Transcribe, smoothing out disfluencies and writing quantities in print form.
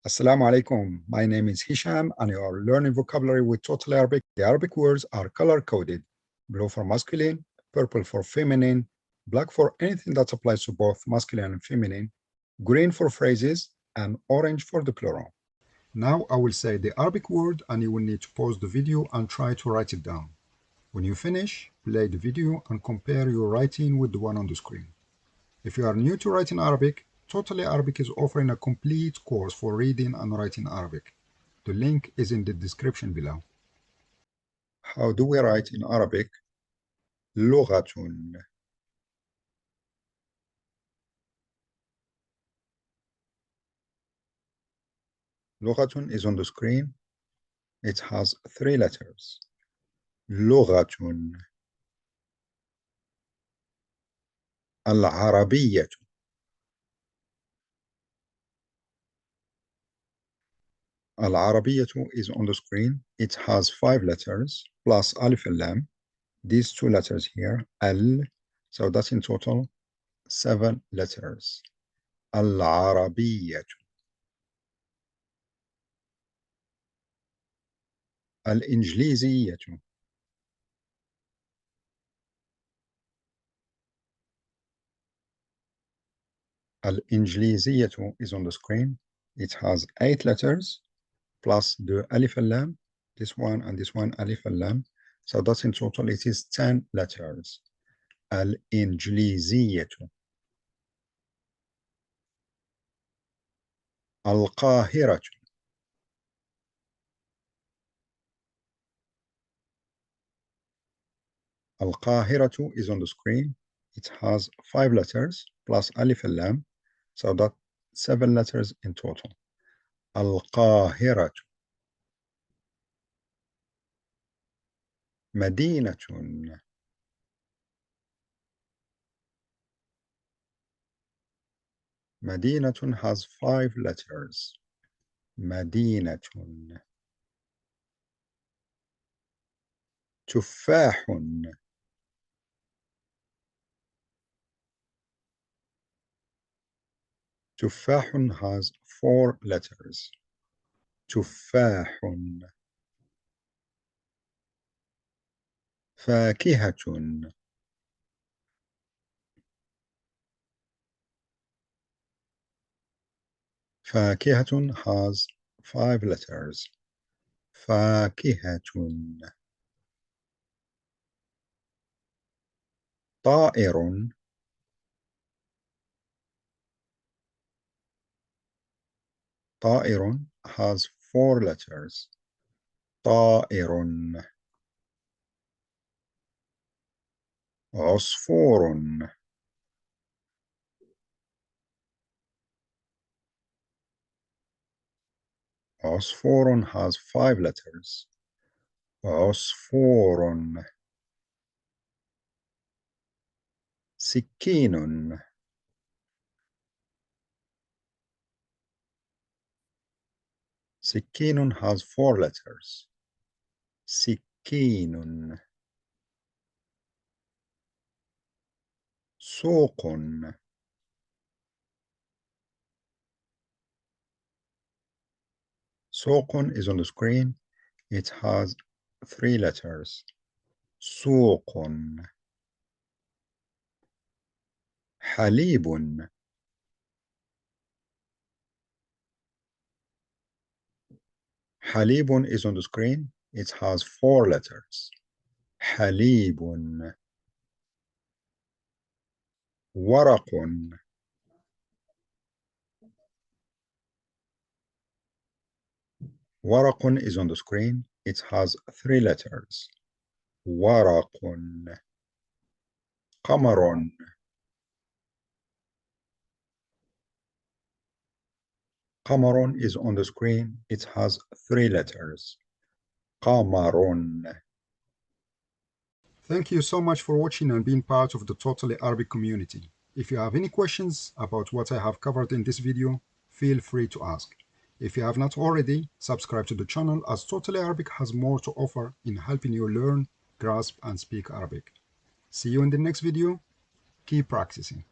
Assalamu alaikum. My name is Hisham and you are learning vocabulary with Total Arabic. The Arabic words are color-coded. Blue for masculine, purple for feminine, black for anything that applies to both masculine and feminine, green for phrases, and orange for the plural. Now I will say the Arabic word and you will need to pause the video and try to write it down. When you finish, play the video and compare your writing with the one on the screen. If you are new to writing Arabic, Totally Arabic is offering a complete course for reading and writing Arabic. The link is in the description below. How do we write in Arabic? لغة. لغة is on the screen. It has 3 letters. لغة. العربية. العربية is on the screen. It has 5 letters plus alif and lam. These 2 letters here, al, so that's in total 7 letters. العربية. الإنجليزية. الإنجليزية is on the screen. It has 8 letters plus the alif and lam, this one and this one, alif and lam. So that's in total, it is 10 letters. الإنجليزية. القاهرة. القاهرة is on the screen. It has 5 letters plus alif and lam. So that's 7 letters in total. القاهرة. مدينة. مدينة has 5 letters. مدينة. تفاح. تفاح has 4 letters. تفاح. فاكهة. فاكهة has 5 letters. فاكهة. طائر. طائر has 4 letters. طائر. عصفور. عصفور has 5 letters. عصفور. سكين. سكين has 4 letters. سكين. سوق. سوق is on the screen. It has 3 letters. سوق. حليب. حليب is on the screen. It has 4 letters. حليب. ورق. ورق is on the screen. It has 3 letters. ورق. قمر. قمر is on the screen. It has 3 letters. قمر. Thank you so much for watching and being part of the Totally Arabic community. If you have any questions about what I have covered in this video, feel free to ask. If you have not already, subscribe to the channel as Totally Arabic has more to offer in helping you learn, grasp, and speak Arabic. See you in the next video. Keep practicing.